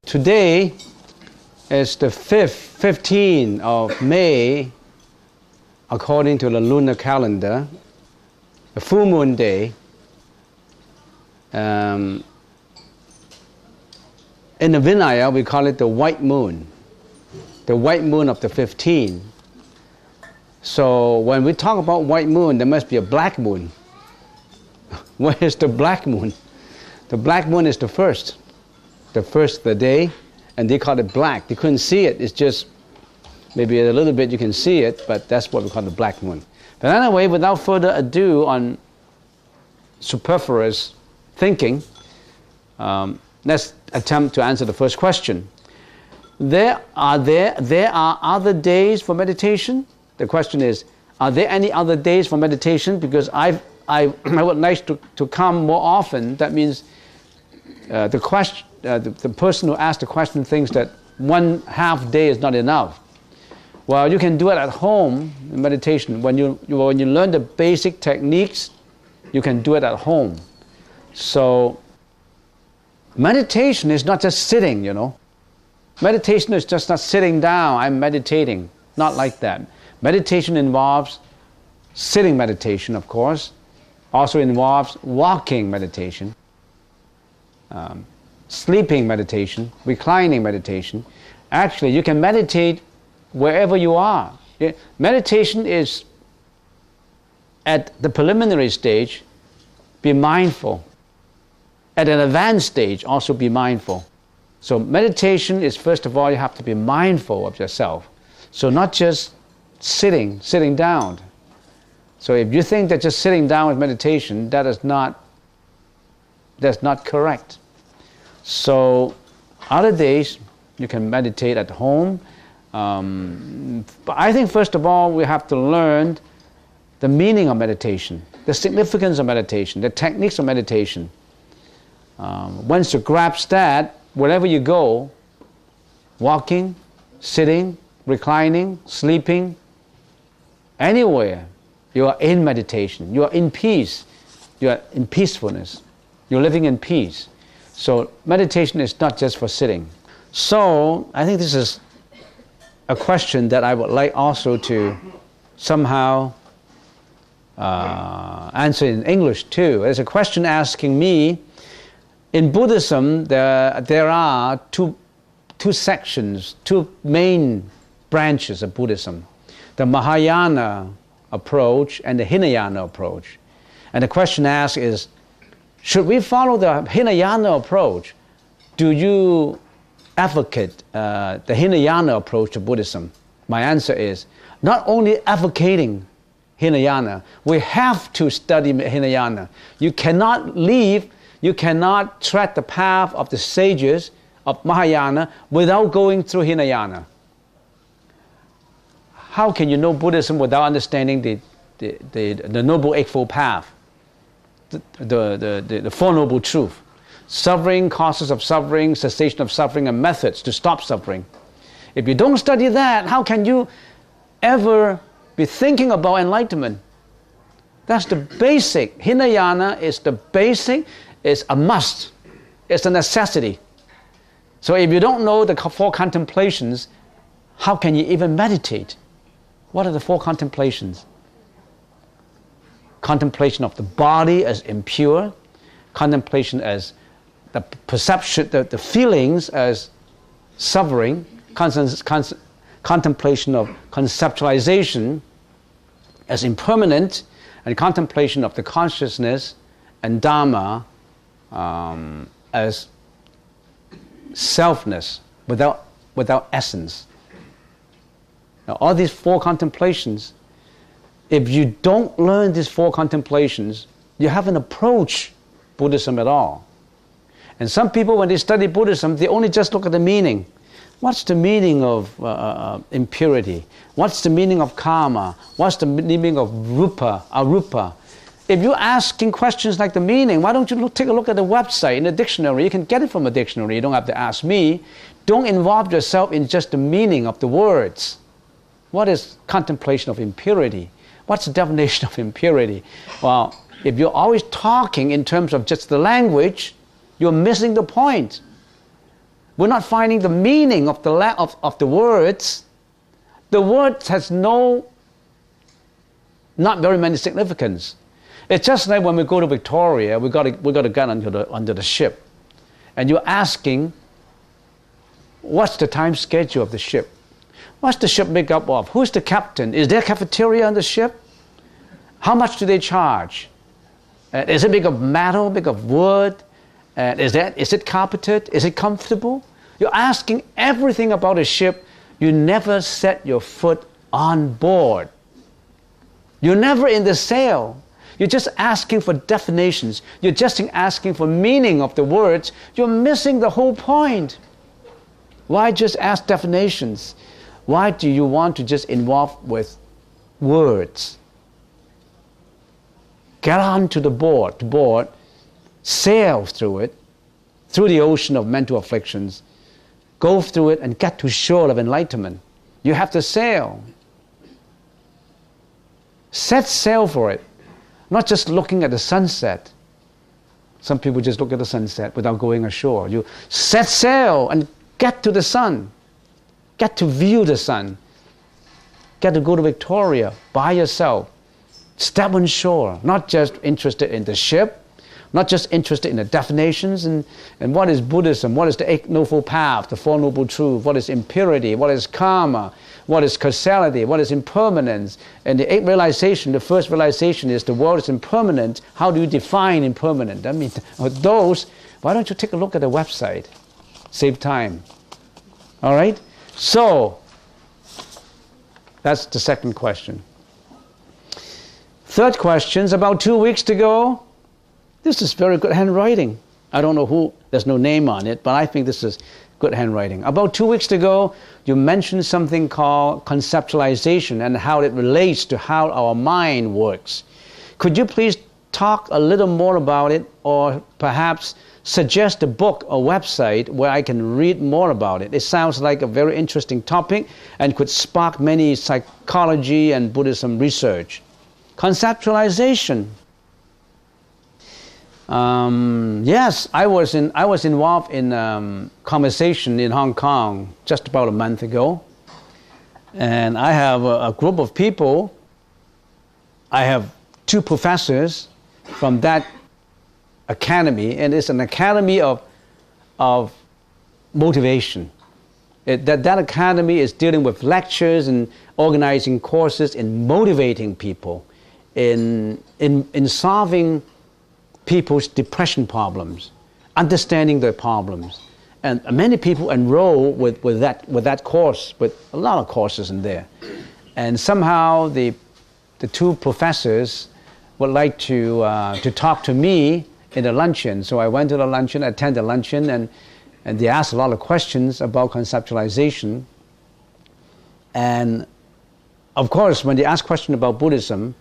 Today is the 15th of May, according to the lunar calendar, the full moon day. In the Vinaya, we call it the white moon of the 15th. So when we talk about white moon, there must be a black moon. Where is the black moon? The black moon is the first of the day, and they call it black. They couldn't see it. It's just maybe a little bit you can see it, but that's what we call the black moon. But anyway, without further ado on superfluous thinking, let's attempt to answer the first question. There are other days for meditation? The question is, are there any other days for meditation? Because I would like to come more often. That means the person who asked the question thinks that 1/2 day is not enough. Well, you can do it at home in meditation. When you learn the basic techniques, you can do it at home. So meditation is not just sitting, you know. Meditation is just not sitting down, I'm meditating. Not like that. Meditation involves sitting meditation, of course. Also involves walking meditation. Sleeping meditation, reclining meditation. Actually, you can meditate wherever you are. Meditation is, at the preliminary stage, be mindful. At an advanced stage, also be mindful. So meditation is, first of all, you have to be mindful of yourself. So not just sitting down. So if you think that just sitting down is meditation, that's not correct. So other days you can meditate at home. But I think first of all we have to learn the meaning of meditation, the significance of meditation, the techniques of meditation. Once you grasp that, wherever you go, walking, sitting, reclining, sleeping, anywhere, you are in meditation, you are in peace, you are in peacefulness, you're living in peace. So meditation is not just for sitting. So I think this is a question that I would like also to somehow answer in English too. There's a question asking me, in Buddhism there are two sections, two main branches of Buddhism. The Mahayana approach and the Hinayana approach. And the question asked is, should we follow the Hinayana approach? Do you advocate the Hinayana approach to Buddhism? My answer is, not only advocating Hinayana, we have to study Hinayana. You cannot tread the path of the sages of Mahayana without going through Hinayana. How can you know Buddhism without understanding the Noble Eightfold Path? The Four Noble Truths: suffering, causes of suffering, cessation of suffering, and methods to stop suffering. If you don't study that, how can you ever be thinking about enlightenment? That's the basic. Hinayana is the basic, it's a must, it's a necessity. So if you don't know the four contemplations, how can you even meditate? What are the four contemplations? Contemplation of the body as impure, contemplation as the perception, the feelings as suffering, contemplation of conceptualization as impermanent, and contemplation of the consciousness and Dharma as selfness, without essence. Now, all these four contemplations, if you don't learn these four contemplations, you haven't approached Buddhism at all. And some people, when they study Buddhism, they only just look at the meaning. What's the meaning of impurity? What's the meaning of karma? What's the meaning of rupa, arupa? If you're asking questions like the meaning, why don't you take a look at the website in the dictionary? You can get it from a dictionary. You don't have to ask me. Don't involve yourself in just the meaning of the words. What is contemplation of impurity? What's the definition of impurity? Well, if you're always talking in terms of just the language, you're missing the point. We're not finding the meaning of the words. The words has not very many significance. It's just like when we go to Victoria, we got to get onto the ship, and you're asking, what's the time schedule of the ship? What's the ship make up of? Who's the captain? Is there a cafeteria on the ship? How much do they charge? Is it made of metal, made of wood? Is it carpeted? Is it comfortable? You're asking everything about a ship. You never set your foot on board. You're never in the sail. You're just asking for definitions. You're just asking for meaning of the words. You're missing the whole point. Why just ask definitions? Why do you want to just involve with words? Get onto the board, sail through it, through the ocean of mental afflictions, go through it and get to shore of enlightenment. You have to sail. Set sail for it. Not just looking at the sunset. Some people just look at the sunset without going ashore. You set sail and get to the sun. Get to view the sun. Get to go to Victoria by yourself. Step on shore. Not just interested in the ship. Not just interested in the definitions and what is Buddhism, what is the Eight Noble Path, the Four Noble Truths, what is impurity, what is karma, what is causality, what is impermanence. And the eighth realization, the first realization is the world is impermanent. How do you define impermanent? I mean, those, why don't you take a look at the website? Save time. All right? So, that's the second question. Third question is about 2 weeks to go. This is very good handwriting. I don't know who, there's no name on it, but I think this is good handwriting. About 2 weeks ago, you mentioned something called conceptualization and how it relates to how our mind works. Could you please talk a little more about it, or perhaps suggest a book or website where I can read more about it? It sounds like a very interesting topic and could spark many psychology and Buddhism research. Conceptualization. Yes, I was involved in conversation in Hong Kong just about a month ago, and I have a group of people. I have 2 professors from that academy, and it's an academy of motivation. That academy is dealing with lectures and organizing courses in motivating people, in solving people's depression problems, understanding their problems. And many people enroll with that course, with a lot of courses in there. And somehow the 2 professors would like to talk to me in the luncheon. So I went to the luncheon, attended the luncheon, and they asked a lot of questions about conceptualization. And of course, when they ask questions about Buddhism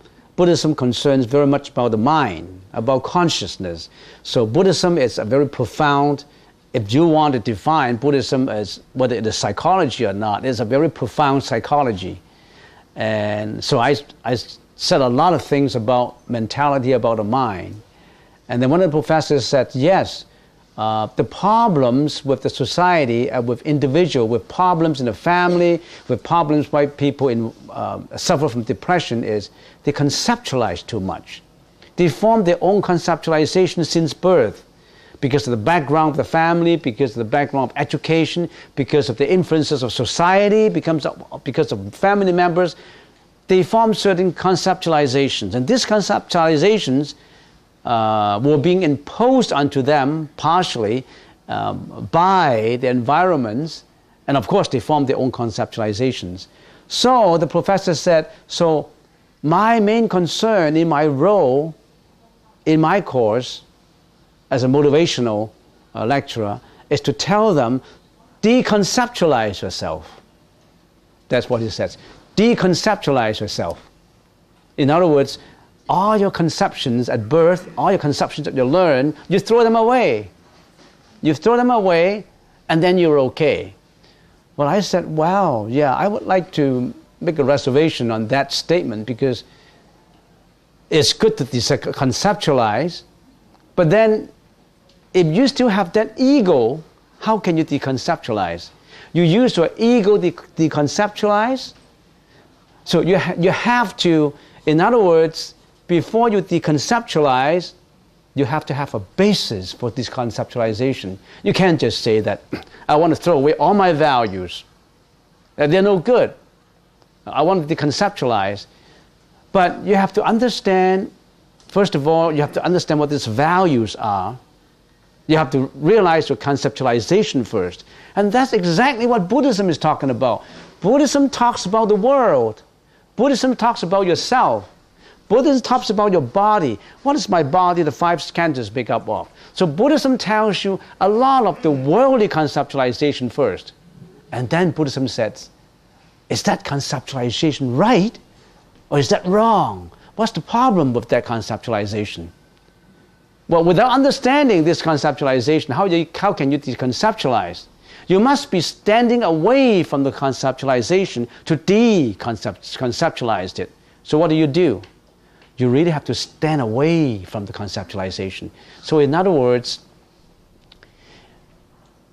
concerns very much about the mind, about consciousness. So Buddhism is a very profound, if you want to define Buddhism as whether it is psychology or not, it's a very profound psychology. And so I said a lot of things about mentality, about the mind. And then one of the professors said, yes, the problems with the society, with individual, with problems in the family, with problems why people suffer from depression is they conceptualize too much. They form their own conceptualization since birth because of the background of the family, because of the background of education, because of the influences of society, because of family members. They form certain conceptualizations, and these conceptualizations were being imposed onto them partially by the environments, and of course they formed their own conceptualizations. So the professor said, so my main concern in my role, in my course, as a motivational lecturer, is to tell them deconceptualize yourself. That's what he says. Deconceptualize yourself. In other words, all your conceptions at birth, all your conceptions that you learn, you throw them away. You throw them away, and then you're okay. Well, I said, wow, yeah, I would like to make a reservation on that statement, because it's good to conceptualize, but then if you still have that ego, how can you deconceptualize? You use your ego to deconceptualize. So you have to, in other words, before you deconceptualize, you have to have a basis for this conceptualization. You can't just say that, I want to throw away all my values. They're no good. I want to deconceptualize. But you have to understand, first of all, you have to understand what these values are. You have to realize your conceptualization first. And that's exactly what Buddhism is talking about. Buddhism talks about the world. Buddhism talks about yourself. Buddhism talks about your body. What is my body? The five skandhas make up of. So Buddhism tells you a lot of the worldly conceptualization first. And then Buddhism says, is that conceptualization right? Or is that wrong? What's the problem with that conceptualization? Well, without understanding this conceptualization, how can you deconceptualize? You must be standing away from the conceptualization to deconceptualize it. So what do? You really have to stand away from the conceptualization. So in other words,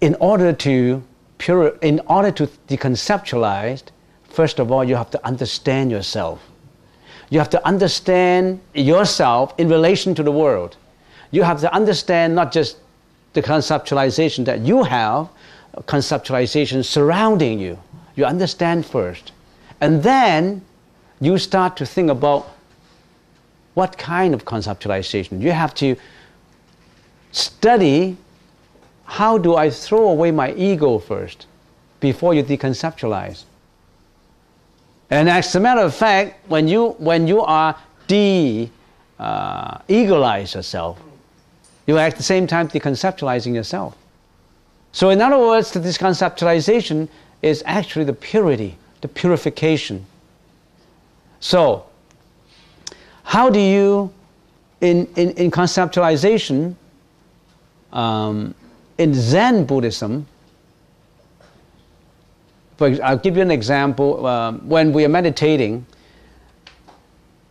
in order to deconceptualize, first of all, you have to understand yourself. You have to understand yourself in relation to the world. You have to understand not just the conceptualization that you have, conceptualization surrounding you. You understand first. And then you start to think about what kind of conceptualization. You have to study, how do I throw away my ego first before you deconceptualize. And as a matter of fact, when you are egoize yourself, you are at the same time deconceptualizing yourself. So in other words, this conceptualization is actually the purity, the purification. So how do you, in conceptualization, in Zen Buddhism, I'll give you an example. When we are meditating,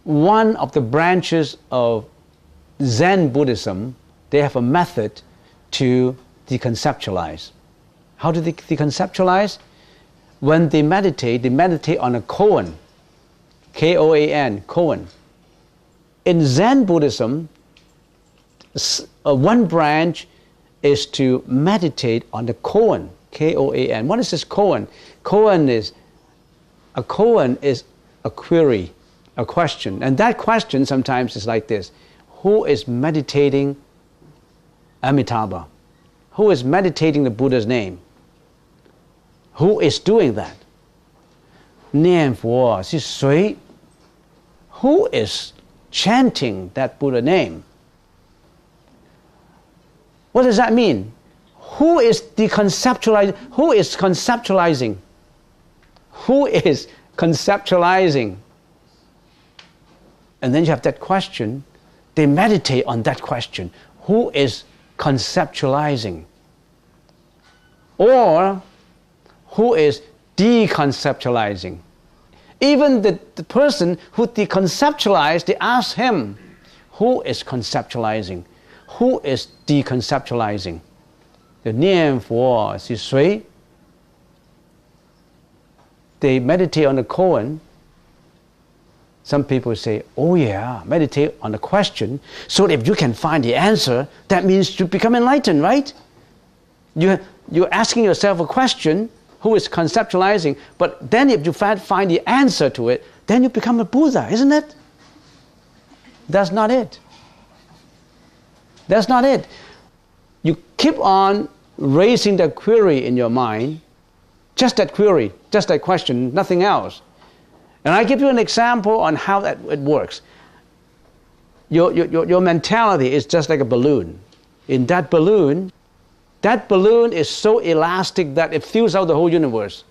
one of the branches of Zen Buddhism, they have a method to deconceptualize. How do they deconceptualize? When they meditate on a koan, K-O-A-N, koan. In Zen Buddhism, one branch is to meditate on the koan, K-O-A-N. What is this koan? Koan is a query, a question. And that question sometimes is like this. Who is meditating Amitabha? Who is meditating the Buddha's name? Who is doing that? 念佛是谁? Who is chanting that Buddha name? What does that mean? Who is deconceptualizing? Who is conceptualizing? Who is conceptualizing? And then you have that question. They meditate on that question. Who is conceptualizing? Or who is deconceptualizing? Even the person who deconceptualized, they ask him, who is conceptualizing? Who is deconceptualizing? The 念佛是谁? They meditate on the koan. Some people say, oh yeah, meditate on the question. So if you can find the answer, that means you become enlightened, right? You're asking yourself a question, who is conceptualizing, but then if you find the answer to it, then you become a Buddha, isn't it? That's not it. That's not it. You keep on raising that query in your mind, just that query, just that question, nothing else. And I give you an example on how it works. Your mentality is just like a balloon. In that balloon, That balloon is so elastic that it fills out the whole universe.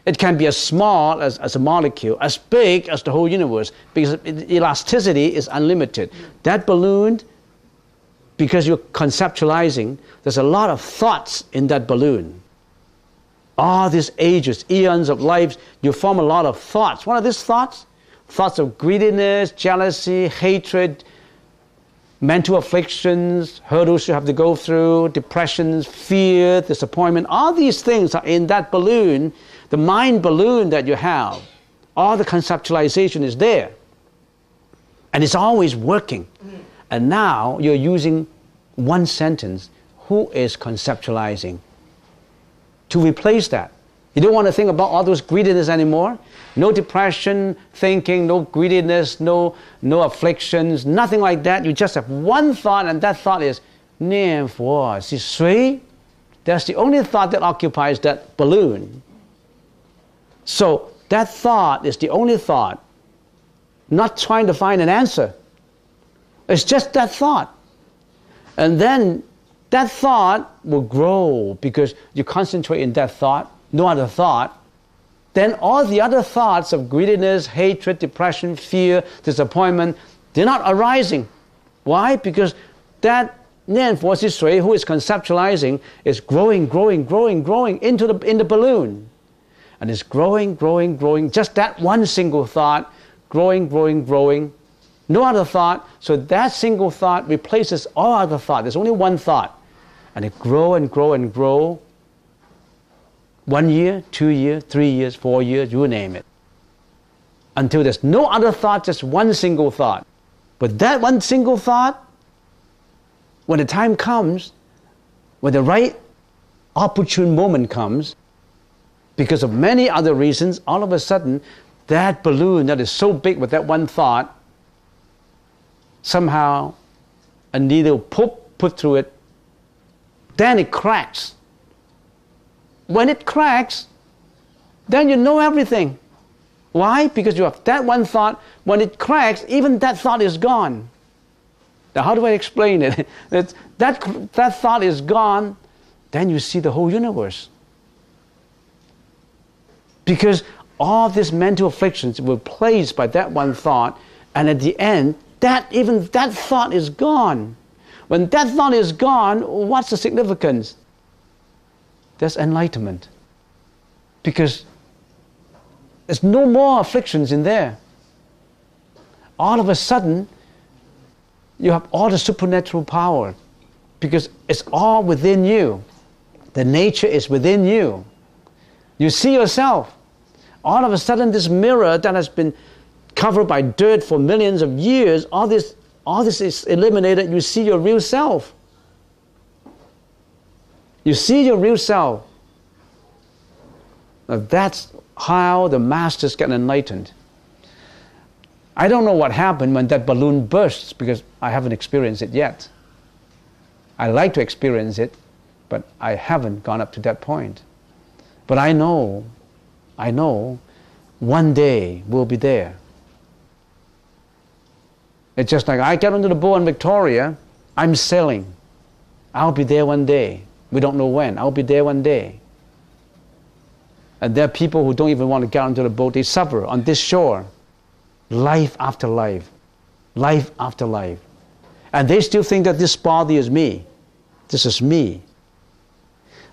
It can be as small as a molecule, as big as the whole universe, because elasticity is unlimited. That balloon, because you're conceptualizing, there's a lot of thoughts in that balloon. All these ages, eons of lives, you form a lot of thoughts. What are these thoughts? Thoughts of greediness, jealousy, hatred, mental afflictions, hurdles you have to go through, depressions, fear, disappointment. All these things are in that balloon, the mind balloon that you have. All the conceptualization is there. And it's always working. And now you're using one sentence, who is conceptualizing? To replace that. You don't want to think about all those greediness anymore. No depression, thinking, no greediness, no afflictions, nothing like that. You just have one thought, and that thought is 念佛是谁? That's the only thought that occupies that balloon. So that thought is the only thought, not trying to find an answer. It's just that thought. And then that thought will grow because you concentrate in that thought, no other thought. Then all the other thoughts of greediness, hatred, depression, fear, disappointment, they're not arising. Why? Because that 念佛是谁 who is conceptualizing is growing into in the balloon. And it's growing, just that one single thought, growing. No other thought, so that single thought replaces all other thought. There's only one thought. And it grow. 1 year, 2 years, 3 years, 4 years, you name it. Until there's no other thought, just one single thought. But that one single thought, when the time comes, when the right opportune moment comes, because of many other reasons, all of a sudden, that balloon that is so big with that one thought, somehow a needle put through it, then it cracks. When it cracks, then you know everything. Why? Because you have that one thought. When it cracks, even that thought is gone. Now, how do I explain it? that thought is gone, then you see the whole universe. Because all these mental afflictions were replaced by that one thought, and at the end, even that thought is gone. When that thought is gone, what's the significance? There's enlightenment. Because there's no more afflictions in there. All of a sudden, you have all the supernatural power because it's all within you. The nature is within you. You see yourself. All of a sudden, this mirror that has been covered by dirt for millions of years, all this is eliminated. You see your real self. You see your real self. Now that's how the masters get enlightened. I don't know what happened when that balloon bursts because I haven't experienced it yet. I like to experience it, but I haven't gone up to that point. But I know one day we'll be there. It's just like I get onto the boat in Victoria, I'm sailing. I'll be there one day. We don't know when. I'll be there one day. And there are people who don't even want to get onto the boat. They suffer on this shore. Life after life. Life after life. And they still think that this body is me. This is me.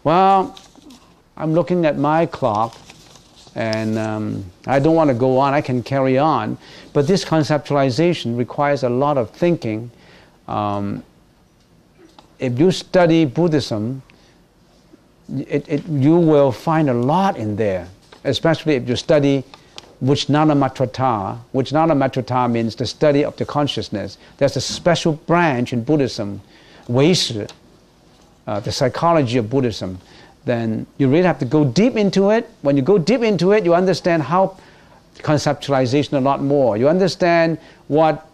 Well, I'm looking at my clock and I don't want to go on. I can carry on. But this conceptualization requires a lot of thinking. If you study Buddhism, you will find a lot in there, especially if you study Vijnanamatrata. Vijnanamatrata means the study of the consciousness. There's a special branch in Buddhism, Weishi, the psychology of Buddhism. Then you really have to go deep into it. When you go deep into it, you understand how conceptualization a lot more. You understand what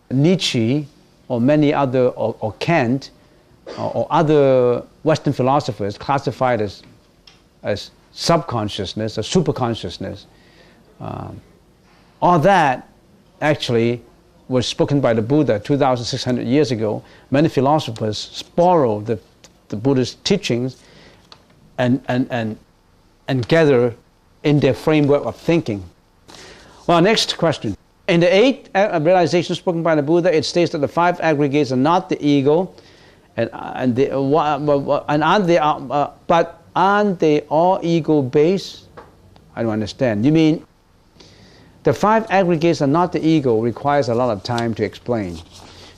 Nietzsche or many other, or Kant, or other Western philosophers classified as subconsciousness or superconsciousness. All that actually was spoken by the Buddha 2,600 years ago. Many philosophers borrow the Buddha's teachings and gather in their framework of thinking. Well, next question. In the 8 realizations spoken by the Buddha, it states that the 5 aggregates are not the ego, but aren't they all ego-based? I don't understand. You mean the 5 aggregates are not the ego requires a lot of time to explain.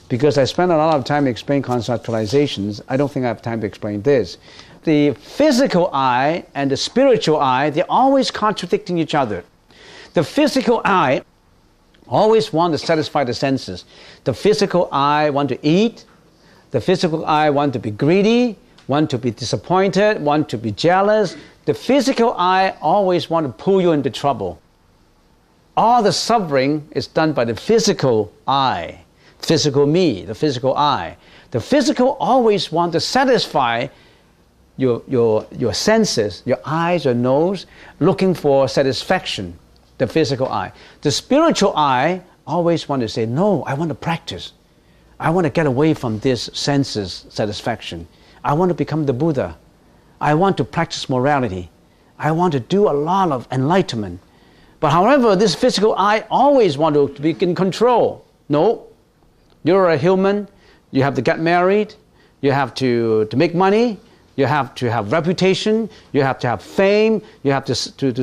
Because I spend a lot of time explaining conceptualizations, I don't think I have time to explain this. The physical I and the spiritual I, they're always contradicting each other. The physical I always want to satisfy the senses. The physical I want to eat. The physical I want to be greedy, want to be disappointed, want to be jealous. The physical I always want to pull you into trouble. All the suffering is done by the physical I, physical me, the physical I. The physical always want to satisfy your senses, your eyes, your nose, looking for satisfaction, the physical I. The spiritual I always want to say, no, I want to practice. I want to get away from this senses satisfaction. I want to become the Buddha. I want to practice morality. I want to do a lot of enlightenment. But however, this physical I always want to be in control. No, you're a human, you have to get married, you have to make money, you have to have reputation, you have to have fame, you have to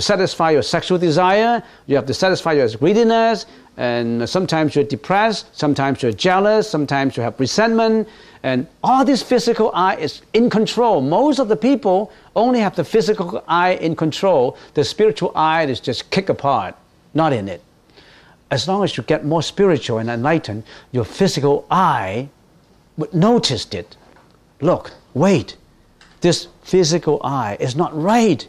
satisfy your sexual desire, you have to satisfy your greediness, and sometimes you're depressed, sometimes you're jealous, sometimes you have resentment, and all this physical I is in control. Most of the people only have the physical I in control. The spiritual I is just kicked apart, not in it. As long as you get more spiritual and enlightened, your physical I would notice it. Look, wait, this physical I is not right.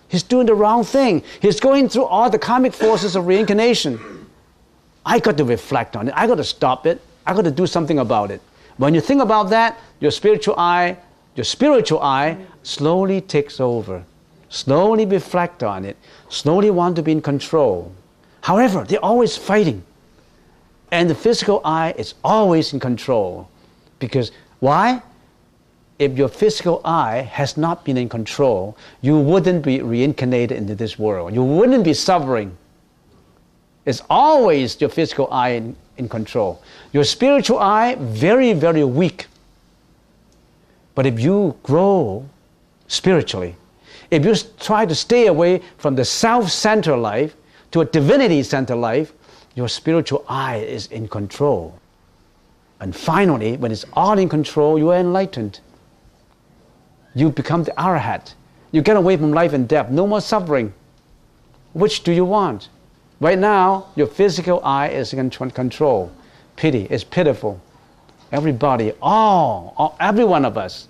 He's doing the wrong thing. He's going through all the karmic forces of reincarnation. I got to reflect on it. I got to stop it. I got to do something about it. When you think about that, your spiritual I slowly takes over. Slowly reflect on it. Slowly want to be in control. However, they're always fighting. And the physical I is always in control. Because why? If your physical I has not been in control, you wouldn't be reincarnated into this world. You wouldn't be suffering. It's always your physical I in control. Your spiritual I, very, very weak. But if you grow spiritually, if you try to stay away from the self-centered life to a divinity-centered life, your spiritual I is in control. And finally, when it's all in control, you are enlightened. You become the Arahat. You get away from life and death. No more suffering. Which do you want? Right now, your physical I is in control. Pity is pitiful. Everybody, every one of us,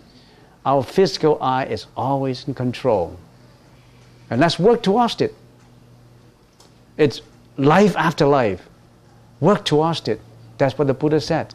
our physical I is always in control. And let's work towards it. It's life after life. Work towards it. That's what the Buddha said.